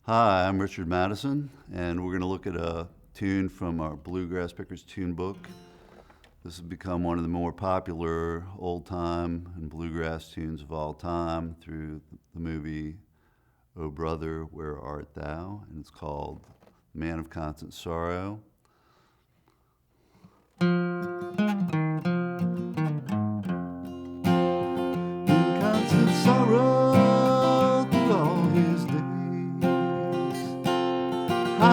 Hi, I'm Richard Matteson, and we're going to look at a tune from our Bluegrass Pickers tune book. This has become one of the more popular old-time and bluegrass tunes of all time through the movie "Oh Brother, Where Art Thou?" and it's called "Man of Constant Sorrow." In constant sorrow through all his days, I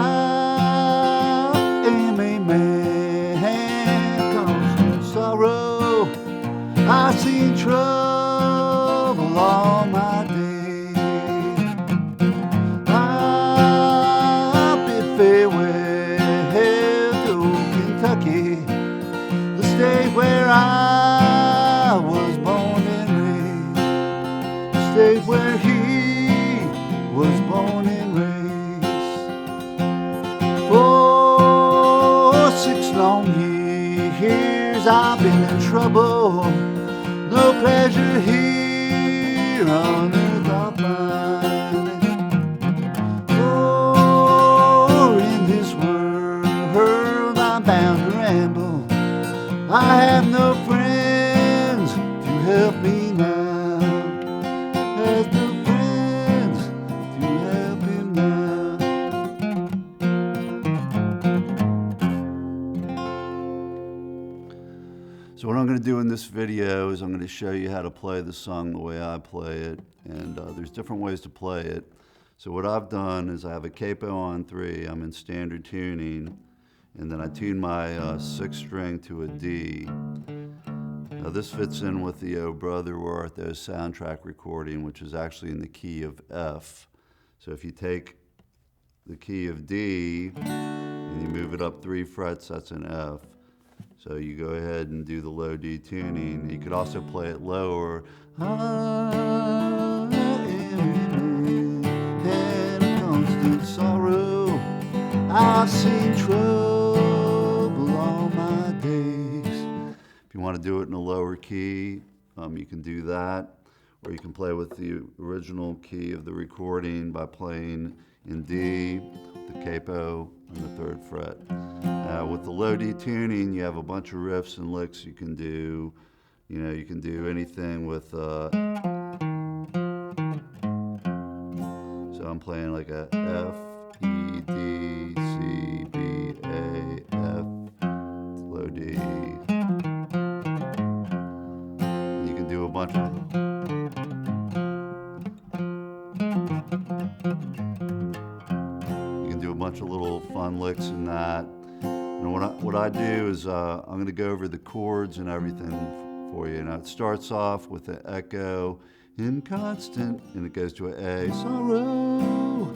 am a man constant sorrow. I've seen trouble all my days. I'll bid farewell to Kentucky, the state where I was born and raised, the state where he was born and raised. For 6 long years I've been in trouble, no pleasure here on earth I'll find. For in this world I'm bound to ramble, I have no friends to help me now. Has no friends to help him now. So what I'm going to do in this video is I'm going to show you how to play the song the way I play it, and there's different ways to play it. So what I've done is I have a capo on 3, I'm in standard tuning, and then I tune my 6th string to a D. Now this fits in with the "Oh Brother, Where Art Thou" soundtrack recording, which is actually in the key of F. So if you take the key of D and you move it up 3 frets, that's an F. So you go ahead and do the low D tuning. You could also play it lower. I am in constant sorrow, I've seen trouble all my days. If you want to do it in a lower key, you can do that. Or you can play with the original key of the recording by playing in D, the capo, and the 3rd fret. With the low D tuning, you have a bunch of riffs and licks you can do. You know, you can do anything with, so I'm playing like a F, E, D, C, B, A, F, low D. You can do a bunch of little fun licks in that. And what I do is I'm going to go over the chords and everything for you. Now it starts off with an echo in constant, and it goes to an A, sorrow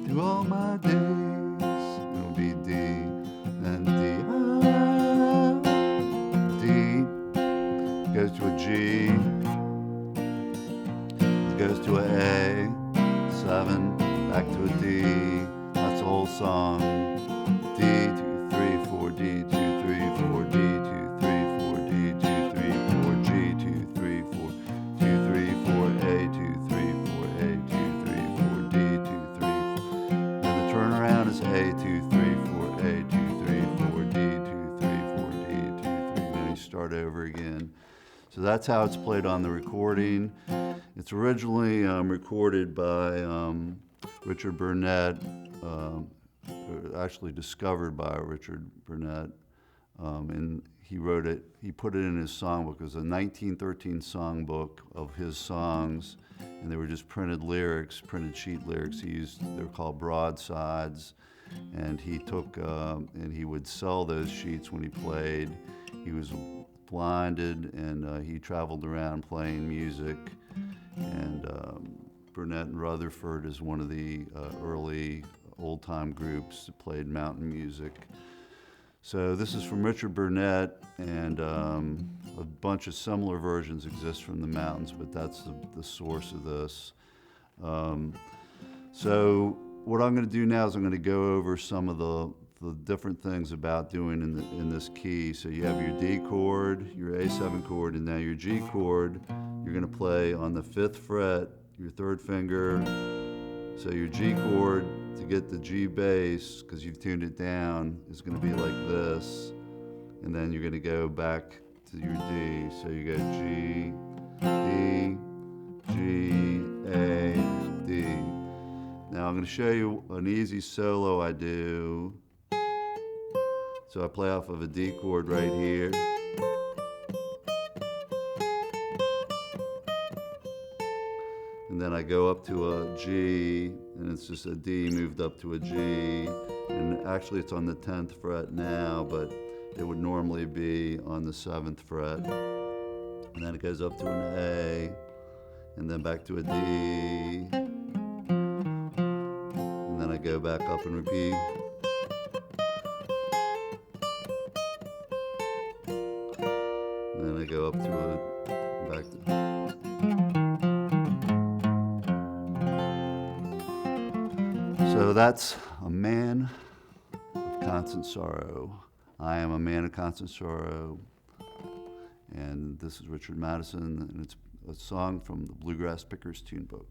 through all my days. It'll be D, and D, D, goes to a G, it goes to an A, 7, back to a D. That's the whole song. D, 2, 3, 4, D, 2, 3, 4, D, 2, 3, 4, D, 2, 3, 4, G, 2, 3, 4, 2, 3, 4, A, 2, 3, 4, A, 2, 3, 4, D, 2, 3, 4. And the turnaround is A, 2, 3, 4, A, 2, 3, 4, D, 2, 3, 4, D, 2, 3. And then you start over again. So that's how it's played on the recording. It's originally recorded by Richard Burnett, actually discovered by Richard Burnett, and he wrote it, he put it in his songbook. It was a 1913 songbook of his songs, and they were just printed lyrics, printed sheet lyrics. They're called broadsides, and he took, and he would sell those sheets when he played. He was blinded, and he traveled around playing music, and Burnett and Rutherford is one of the early old-time groups that played mountain music. So this is from Richard Burnett, and a bunch of similar versions exist from the mountains, but that's the source of this. So what I'm going to do now is I'm going to go over some of the different things about doing in this key. So you have your D chord, your A7 chord, and now your G chord. You're going to play on the 5th fret, your 3rd finger, So your G chord to get the G bass, because you've tuned it down, is going to be like this. And then you're going to go back to your D. So you go G, D, G, A, D. Now I'm going to show you an easy solo I do. So I play off of a D chord right here. And then I go up to a G, and it's just a D moved up to a G. And actually it's on the 10th fret now, but it would normally be on the 7th fret. And then it goes up to an A, and then back to a D. And then I go back up and repeat. And then I go up to a, back to. So that's A Man of Constant Sorrow. I am a man of constant sorrow. And this is Richard Matteson, and it's a song from the Bluegrass Pickers Tunebook.